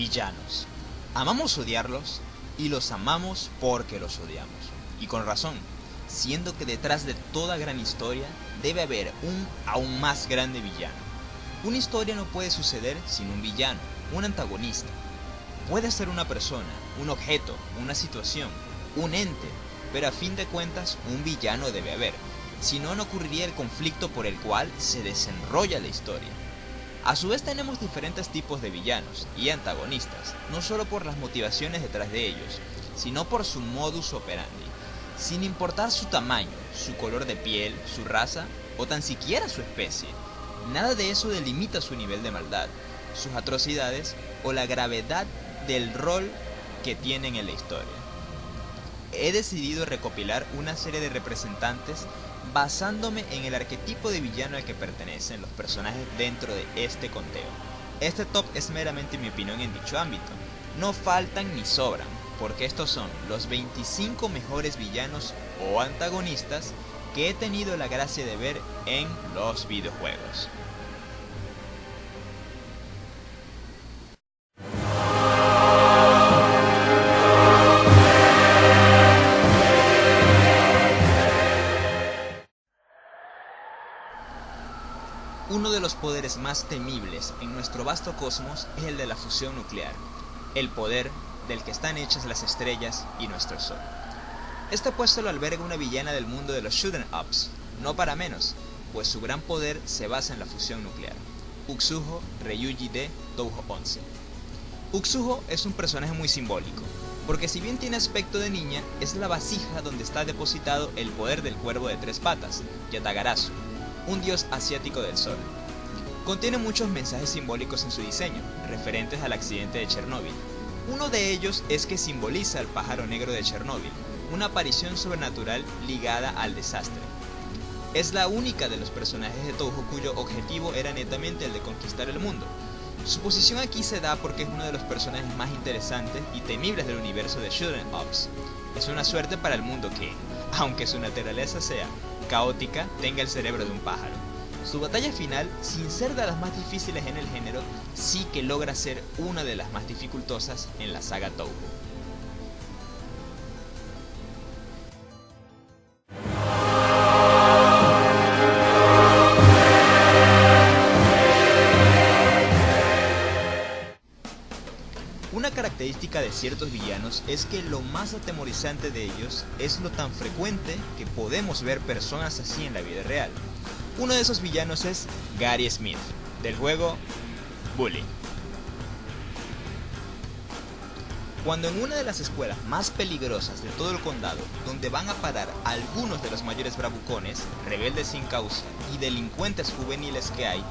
Villanos. Amamos odiarlos y los amamos porque los odiamos. Y con razón, siendo que detrás de toda gran historia debe haber un aún más grande villano. Una historia no puede suceder sin un villano, un antagonista. Puede ser una persona, un objeto, una situación, un ente, pero a fin de cuentas un villano debe haber. Si no, no ocurriría el conflicto por el cual se desenrolla la historia. A su vez tenemos diferentes tipos de villanos y antagonistas, no solo por las motivaciones detrás de ellos, sino por su modus operandi, sin importar su tamaño, su color de piel, su raza o tan siquiera su especie. Nada de eso delimita su nivel de maldad, sus atrocidades o la gravedad del rol que tienen en la historia. He decidido recopilar una serie de representantes basándome en el arquetipo de villano al que pertenecen los personajes dentro de este conteo. Este top es meramente mi opinión en dicho ámbito, no faltan ni sobran, porque estos son los 25 mejores villanos o antagonistas que he tenido la gracia de ver en los videojuegos. Uno de los poderes más temibles en nuestro vasto cosmos es el de la fusión nuclear, el poder del que están hechas las estrellas y nuestro sol. Este puesto lo alberga una villana del mundo de los shoot'em ups, no para menos, pues su gran poder se basa en la fusión nuclear. Utsuho Ryuji de Touhou 11. Utsuho es un personaje muy simbólico, porque si bien tiene aspecto de niña, es la vasija donde está depositado el poder del cuervo de tres patas, Yatagarasu, un dios asiático del sol. Contiene muchos mensajes simbólicos en su diseño, referentes al accidente de Chernóbil. Uno de ellos es que simboliza al pájaro negro de Chernóbil, una aparición sobrenatural ligada al desastre. Es la única de los personajes de Touhou cuyo objetivo era netamente el de conquistar el mundo. Su posición aquí se da porque es uno de los personajes más interesantes y temibles del universo de shoot'em ups. Es una suerte para el mundo que, aunque su naturaleza sea caótica, tenga el cerebro de un pájaro. Su batalla final, sin ser de las más difíciles en el género, sí que logra ser una de las más dificultosas en la saga Touhou. Una característica de ciertos villanos es que lo más atemorizante de ellos es lo tan frecuente que podemos ver personas así en la vida real. Uno de esos villanos es Gary Smith, del juego Bully. Cuando en una de las escuelas más peligrosas de todo el condado, donde van a parar algunos de los mayores bravucones, rebeldes sin causa y delincuentes juveniles que hay,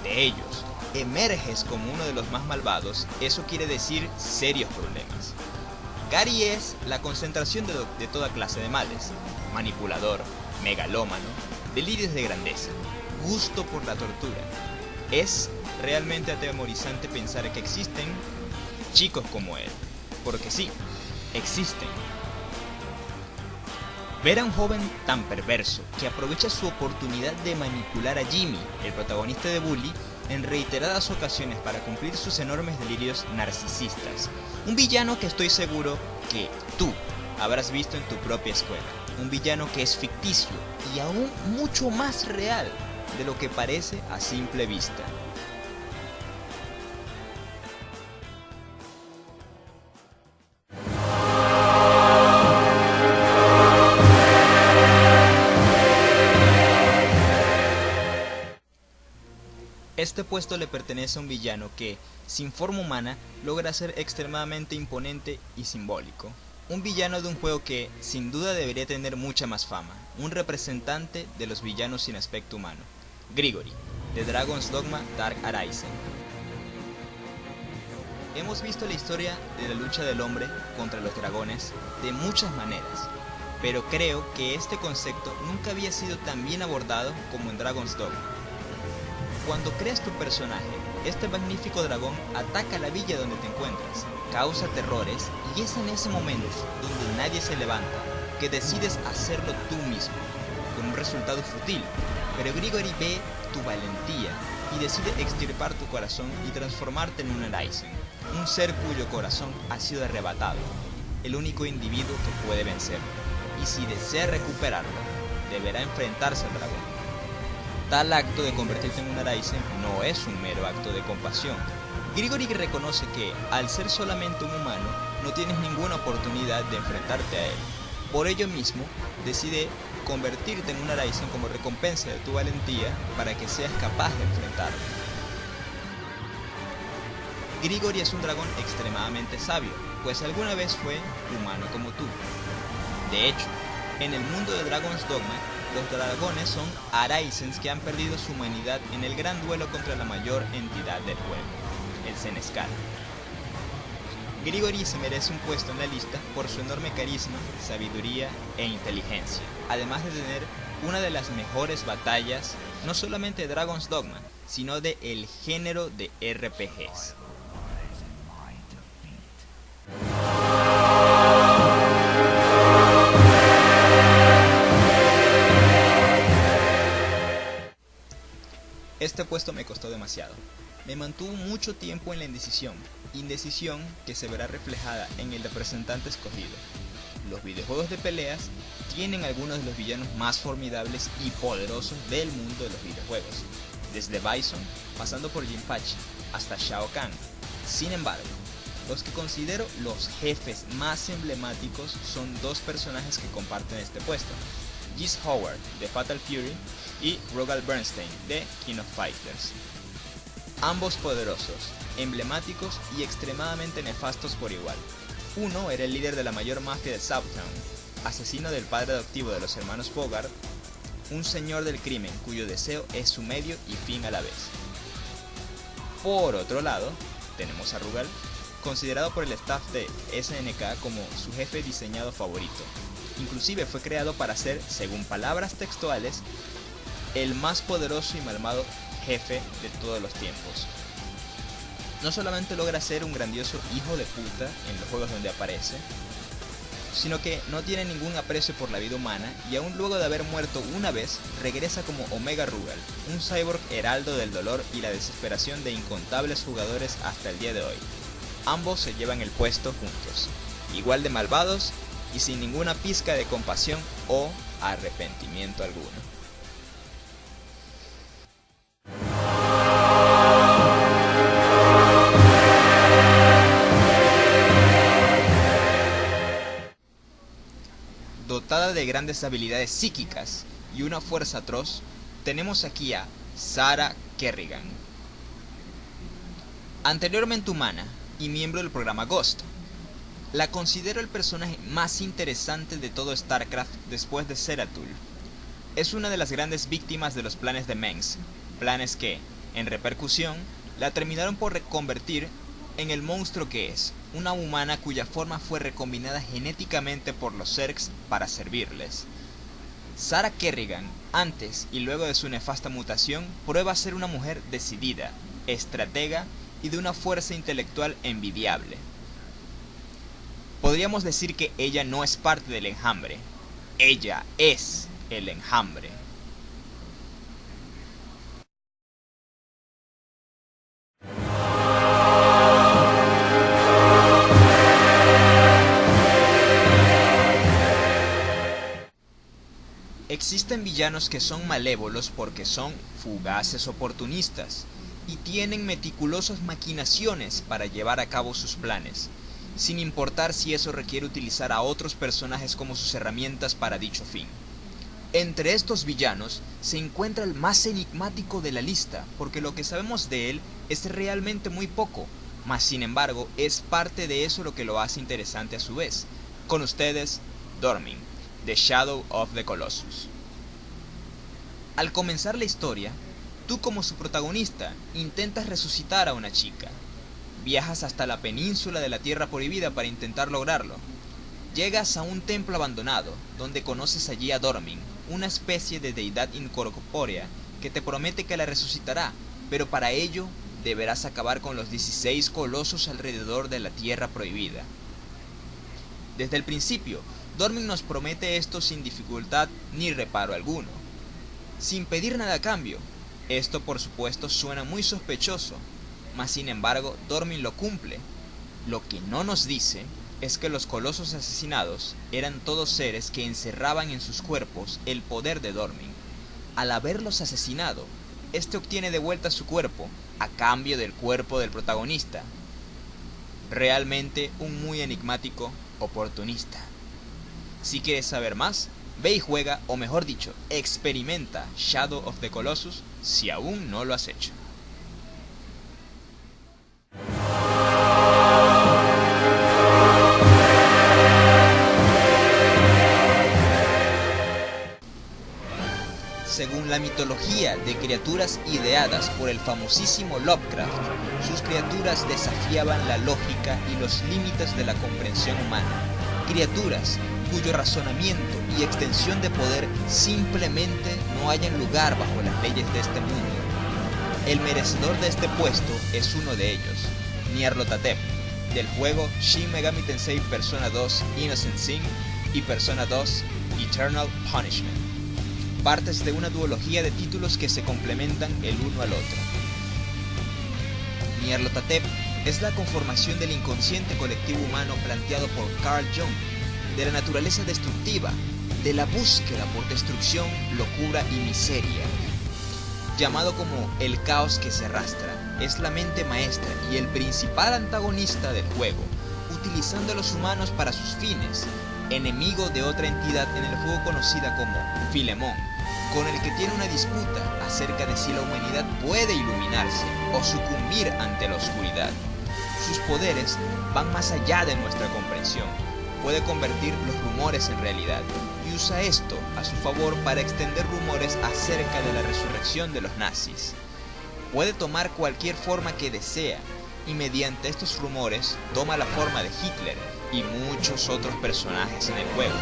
de ellos, emerges como uno de los más malvados, eso quiere decir serios problemas. Gary es la concentración de toda clase de males: manipulador, megalómano, delirios de grandeza, gusto por la tortura. Es realmente atemorizante pensar que existen chicos como él, porque sí, existen. Ver a un joven tan perverso que aprovecha su oportunidad de manipular a Jimmy, el protagonista de Bully, en reiteradas ocasiones para cumplir sus enormes delirios narcisistas. Un villano que estoy seguro que tú habrás visto en tu propia escuela. Un villano que es ficticio y aún mucho más real de lo que parece a simple vista. Este puesto le pertenece a un villano que, sin forma humana, logra ser extremadamente imponente y simbólico. Un villano de un juego que, sin duda, debería tener mucha más fama. Un representante de los villanos sin aspecto humano. Grigori, de Dragon's Dogma Dark Arisen. Hemos visto la historia de la lucha del hombre contra los dragones de muchas maneras, pero creo que este concepto nunca había sido tan bien abordado como en Dragon's Dogma. Cuando creas tu personaje, este magnífico dragón ataca la villa donde te encuentras, causa terrores y es en ese momento donde nadie se levanta que decides hacerlo tú mismo, con un resultado fútil, pero Grigori ve tu valentía y decide extirpar tu corazón y transformarte en un Arisen. un ser cuyo corazón ha sido arrebatado, el único individuo que puede vencerlo, y si desea recuperarlo, deberá enfrentarse al dragón. Tal acto de convertirte en un Araizen no es un mero acto de compasión. Grigori reconoce que, al ser solamente un humano, no tienes ninguna oportunidad de enfrentarte a él. Por ello mismo, decide convertirte en un Araizen como recompensa de tu valentía para que seas capaz de enfrentarlo. Grigori es un dragón extremadamente sabio, pues alguna vez fue humano como tú. De hecho, en el mundo de Dragon's Dogma, los dragones son Araizens que han perdido su humanidad en el gran duelo contra la mayor entidad del juego, el Senescal. Grigori se merece un puesto en la lista por su enorme carisma, sabiduría e inteligencia, además de tener una de las mejores batallas, no solamente de Dragon's Dogma, sino de el género de RPGs. Este puesto me costó demasiado. Me mantuvo mucho tiempo en la indecisión que se verá reflejada en el representante escogido. Los videojuegos de peleas tienen algunos de los villanos más formidables y poderosos del mundo de los videojuegos, desde Bison, pasando por Jinpachi, hasta Shao Kahn. Sin embargo, los que considero los jefes más emblemáticos son dos personajes que comparten este puesto: Geese Howard de Fatal Fury y Rogal Bernstein de King of Fighters. Ambos poderosos, emblemáticos y extremadamente nefastos por igual. Uno era el líder de la mayor mafia de Southtown, asesino del padre adoptivo de los hermanos Bogart, un señor del crimen cuyo deseo es su medio y fin a la vez. Por otro lado, tenemos a Rugal, considerado por el staff de SNK como su jefe diseñado favorito. Inclusive fue creado para ser, según palabras textuales, el más poderoso y malvado jefe de todos los tiempos. No solamente logra ser un grandioso hijo de puta en los juegos donde aparece, sino que no tiene ningún aprecio por la vida humana y aún luego de haber muerto una vez, regresa como Omega Rugal, un cyborg heraldo del dolor y la desesperación de incontables jugadores hasta el día de hoy. Ambos se llevan el puesto juntos, igual de malvados y sin ninguna pizca de compasión o arrepentimiento alguno. Dotada de grandes habilidades psíquicas y una fuerza atroz, tenemos aquí a Sarah Kerrigan. Anteriormente humana y miembro del programa Ghost, la considero el personaje más interesante de todo StarCraft después de Zeratul. Es una de las grandes víctimas de los planes de Mengsk, planes que, en repercusión, la terminaron por reconvertir en el monstruo que es, una humana cuya forma fue recombinada genéticamente por los Zergs para servirles. Sarah Kerrigan, antes y luego de su nefasta mutación, prueba ser una mujer decidida, estratega y de una fuerza intelectual envidiable. Podríamos decir que ella no es parte del enjambre, ella es el enjambre. Existen villanos que son malévolos porque son fugaces oportunistas y tienen meticulosas maquinaciones para llevar a cabo sus planes, sin importar si eso requiere utilizar a otros personajes como sus herramientas para dicho fin. Entre estos villanos se encuentra el más enigmático de la lista, porque lo que sabemos de él es realmente muy poco, mas sin embargo es parte de eso lo que lo hace interesante a su vez. Con ustedes, Dormin, The Shadow of the Colossus. Al comenzar la historia, tú como su protagonista intentas resucitar a una chica. Viajas hasta la península de la Tierra Prohibida para intentar lograrlo. Llegas a un templo abandonado, donde conoces allí a Dormin, una especie de deidad incorpórea que te promete que la resucitará, pero para ello deberás acabar con los 16 colosos alrededor de la Tierra Prohibida. Desde el principio, Dormin nos promete esto sin dificultad ni reparo alguno, sin pedir nada a cambio. Esto por supuesto suena muy sospechoso, mas sin embargo Dormin lo cumple, Lo que no nos dice es que los colosos asesinados eran todos seres que encerraban en sus cuerpos el poder de Dormin. Al haberlos asesinado, este obtiene de vuelta su cuerpo a cambio del cuerpo del protagonista. Realmente un muy enigmático oportunista. Si quieres saber más, ve y juega, o mejor dicho, experimenta Shadow of the Colossus si aún no lo has hecho. Según la mitología de criaturas ideadas por el famosísimo Lovecraft, sus criaturas desafiaban la lógica y los límites de la comprensión humana. Criaturas cuyo razonamiento y extensión de poder simplemente no hallan lugar bajo las leyes de este mundo. El merecedor de este puesto es uno de ellos, Nyarlathotep, del juego Shin Megami Tensei Persona 2 Innocent Sin y Persona 2 Eternal Punishment, partes de una duología de títulos que se complementan el uno al otro. Nyarlathotep es la conformación del inconsciente colectivo humano planteado por Carl Jung, de la naturaleza destructiva, de la búsqueda por destrucción, locura y miseria. Llamado como el caos que se arrastra, es la mente maestra y el principal antagonista del juego, utilizando a los humanos para sus fines, enemigo de otra entidad en el juego conocida como Filemón, con el que tiene una disputa acerca de si la humanidad puede iluminarse o sucumbir ante la oscuridad. Sus poderes van más allá de nuestra comprensión. Puede convertir los rumores en realidad y usa esto a su favor para extender rumores acerca de la resurrección de los nazis. Puede tomar cualquier forma que desea y mediante estos rumores toma la forma de Hitler y muchos otros personajes en el juego.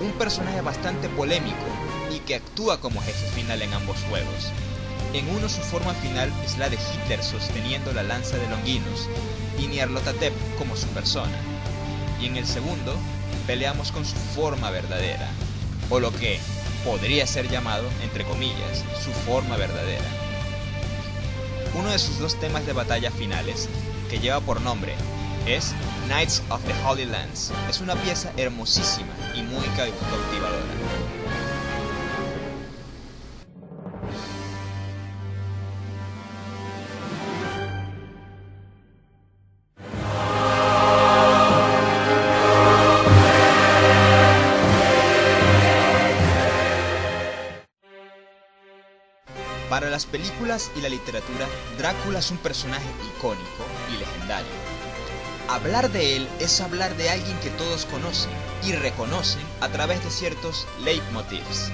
Un personaje bastante polémico y que actúa como jefe final en ambos juegos. En uno su forma final es la de Hitler sosteniendo la lanza de Longinus y Nyarlathotep como su persona. Y en el segundo peleamos con su forma verdadera, o lo que podría ser llamado, entre comillas, su forma verdadera. Uno de sus dos temas de batalla finales, que lleva por nombre, es Knights of the Holy Lands. Es una pieza hermosísima y muy cautivadora. Para las películas y la literatura, Drácula es un personaje icónico y legendario. Hablar de él es hablar de alguien que todos conocen y reconocen a través de ciertos leitmotivs.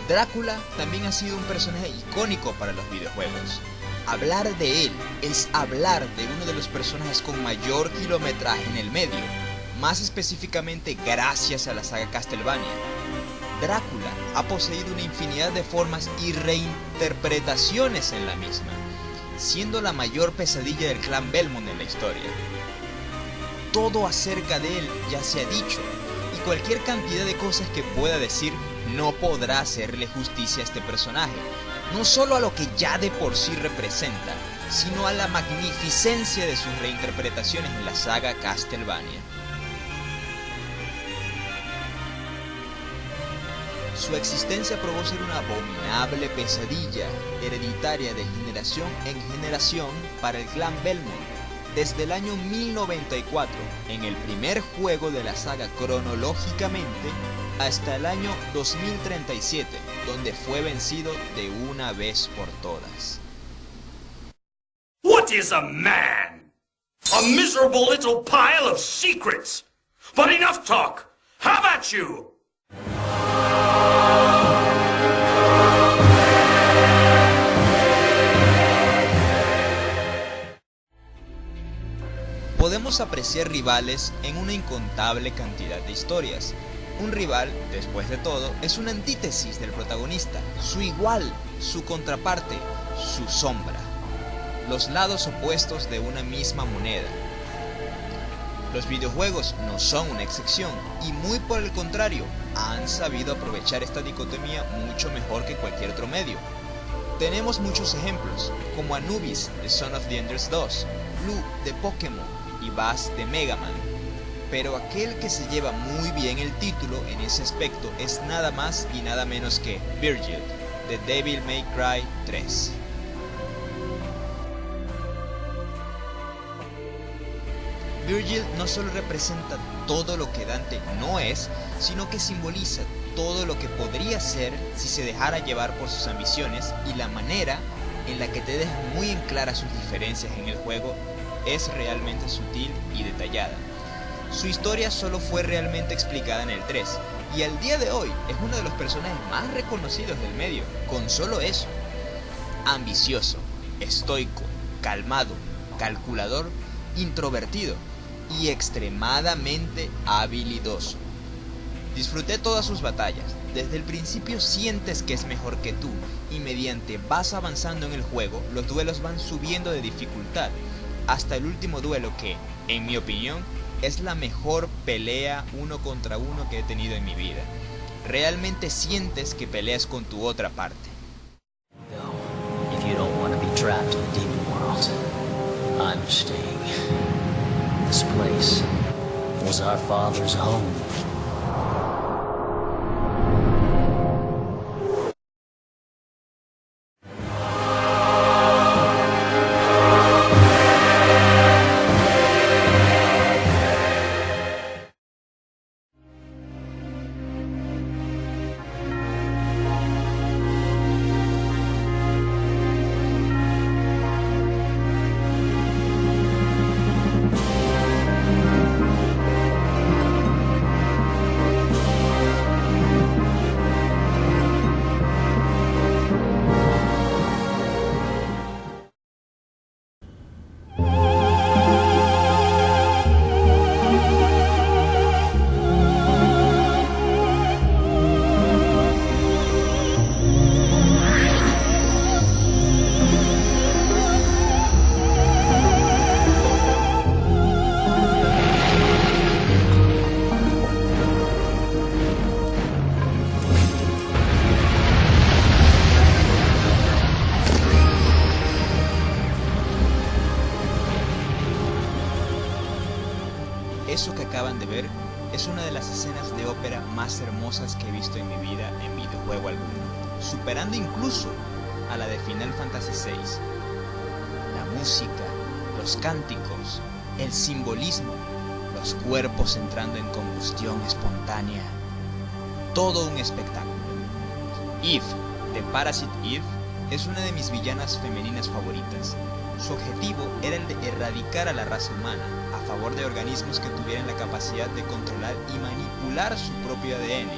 Drácula también ha sido un personaje icónico para los videojuegos. Hablar de él es hablar de uno de los personajes con mayor kilometraje en el medio, más específicamente gracias a la saga Castlevania. Drácula ha poseído una infinidad de formas y reinterpretaciones en la misma, siendo la mayor pesadilla del clan Belmont en la historia. Todo acerca de él ya se ha dicho, y cualquier cantidad de cosas que pueda decir no podrá hacerle justicia a este personaje, no solo a lo que ya de por sí representa, sino a la magnificencia de sus reinterpretaciones en la saga Castlevania. Su existencia probó ser una abominable pesadilla, hereditaria de generación en generación para el clan Belmont, desde el año 1094, en el primer juego de la saga cronológicamente, hasta el año 2037, donde fue vencido de una vez por todas. What is a man? A miserable little pile of secrets. But enough talk. How about you? Podemos apreciar rivales en una incontable cantidad de historias. Un rival, después de todo, es una antítesis del protagonista, su igual, su contraparte, su sombra. Los lados opuestos de una misma moneda. Los videojuegos no son una excepción, y muy por el contrario, han sabido aprovechar esta dicotomía mucho mejor que cualquier otro medio. Tenemos muchos ejemplos, como Anubis de Son of the Enders 2, Blue de Pokémon, y Buzz de Mega Man, pero aquel que se lleva muy bien el título en ese aspecto es nada más y nada menos que Virgil, de Devil May Cry 3. Virgil no solo representa todo lo que Dante no es, sino que simboliza todo lo que podría ser si se dejara llevar por sus ambiciones, y la manera en la que te deja muy en clara sus diferencias en el juego es realmente sutil y detallada. Su historia solo fue realmente explicada en el 3, y al día de hoy es uno de los personajes más reconocidos del medio, con solo eso. Ambicioso, estoico, calmado, calculador, introvertido y extremadamente habilidoso. Disfruté todas sus batallas. Desde el principio sientes que es mejor que tú, y mediante vas avanzando en el juego, los duelos van subiendo de dificultad, hasta el último duelo que, en mi opinión, es la mejor pelea uno contra uno que he tenido en mi vida. Realmente sientes que peleas con tu otra parte. If you don't want to be trapped in the demon world, I'm staying. This place was our father's home. Eso que acaban de ver es una de las escenas de ópera más hermosas que he visto en mi vida en videojuego alguno, superando incluso a la de Final Fantasy VI. La música, los cánticos, el simbolismo, los cuerpos entrando en combustión espontánea, todo un espectáculo. Eve, de Parasite Eve, es una de mis villanas femeninas favoritas. Su objetivo era el de erradicar a la raza humana, a favor de organismos que tuvieran la capacidad de controlar y manipular su propio ADN.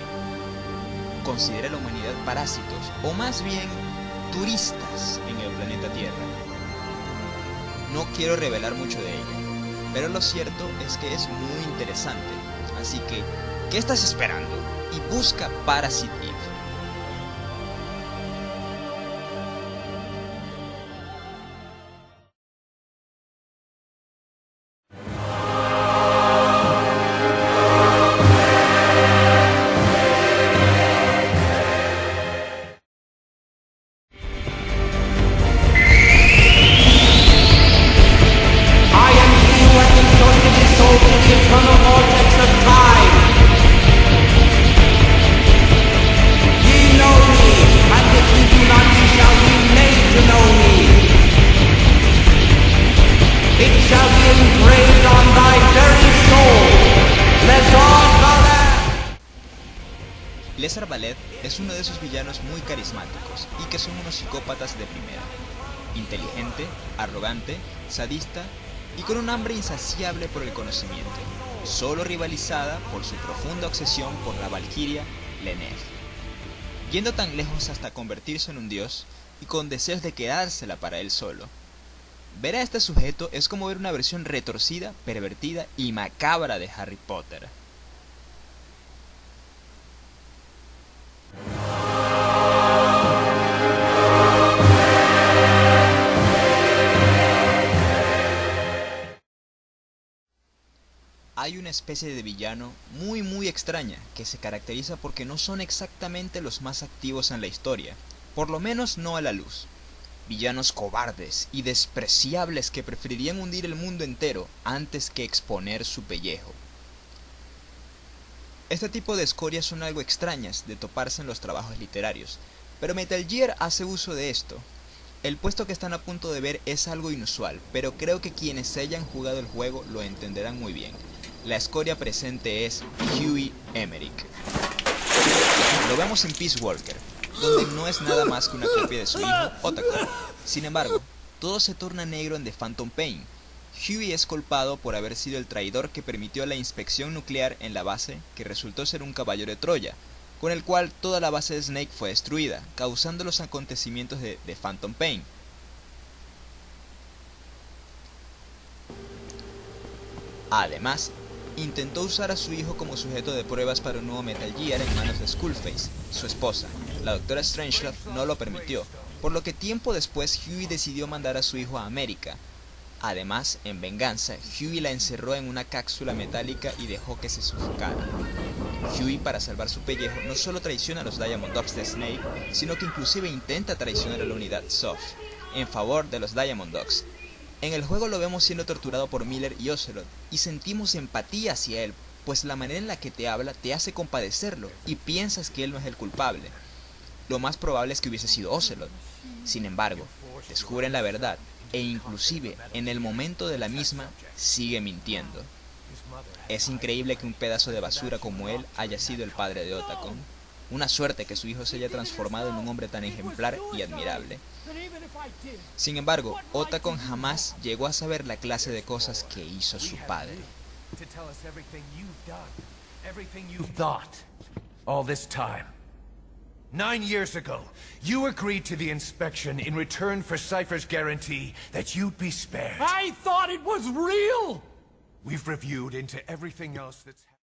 Considera a la humanidad parásitos, o más bien turistas en el planeta Tierra. No quiero revelar mucho de ella, pero lo cierto es que es muy interesante, así que, ¿qué estás esperando? Y busca Parasite Eve. Lézard Ballet es uno de esos villanos muy carismáticos y que son unos psicópatas de primera. Inteligente, arrogante, sadista y con un hambre insaciable por el conocimiento, solo rivalizada por su profunda obsesión por la valquiria Leneth. Yendo tan lejos hasta convertirse en un dios y con deseos de quedársela para él solo. Ver a este sujeto es como ver una versión retorcida, pervertida y macabra de Harry Potter. Hay una especie de villano muy extraña que se caracteriza porque no son exactamente los más activos en la historia, por lo menos no a la luz. Villanos cobardes y despreciables que preferirían hundir el mundo entero antes que exponer su pellejo. Este tipo de escorias son algo extrañas de toparse en los trabajos literarios, pero Metal Gear hace uso de esto. El puesto que están a punto de ver es algo inusual, pero creo que quienes hayan jugado el juego lo entenderán muy bien. La escoria presente es Huey Emmerich. Lo vemos en Peace Walker, donde no es nada más que una copia de su hijo, Otacon. Sin embargo, todo se torna negro en The Phantom Pain. Huey es culpado por haber sido el traidor que permitió la inspección nuclear en la base, que resultó ser un caballo de Troya, con el cual toda la base de Snake fue destruida, causando los acontecimientos de The Phantom Pain. Además, intentó usar a su hijo como sujeto de pruebas para un nuevo Metal Gear en manos de Skullface, su esposa. La doctora Strangelove no lo permitió, por lo que tiempo después Huey decidió mandar a su hijo a América. Además, en venganza, Huey la encerró en una cápsula metálica y dejó que se sufocara. Huey, para salvar su pellejo, no solo traiciona a los Diamond Dogs de Snake, sino que inclusive intenta traicionar a la unidad SOF, en favor de los Diamond Dogs. En el juego lo vemos siendo torturado por Miller y Ocelot, y sentimos empatía hacia él, pues la manera en la que te habla te hace compadecerlo, y piensas que él no es el culpable. Lo más probable es que hubiese sido Ocelot. Sin embargo, descubren la verdad, e inclusive en el momento de la misma sigue mintiendo. Es increíble que un pedazo de basura como él haya sido el padre de Otacon. Una suerte que su hijo se haya transformado en un hombre tan ejemplar y admirable. Sin embargo, Otacon jamás llegó a saber la clase de cosas que hizo su padre. All this time. 9 years ago, you agreed to the inspection in return for Cypher's guarantee that you'd be spared. I thought it was real! We've reviewed into everything else that's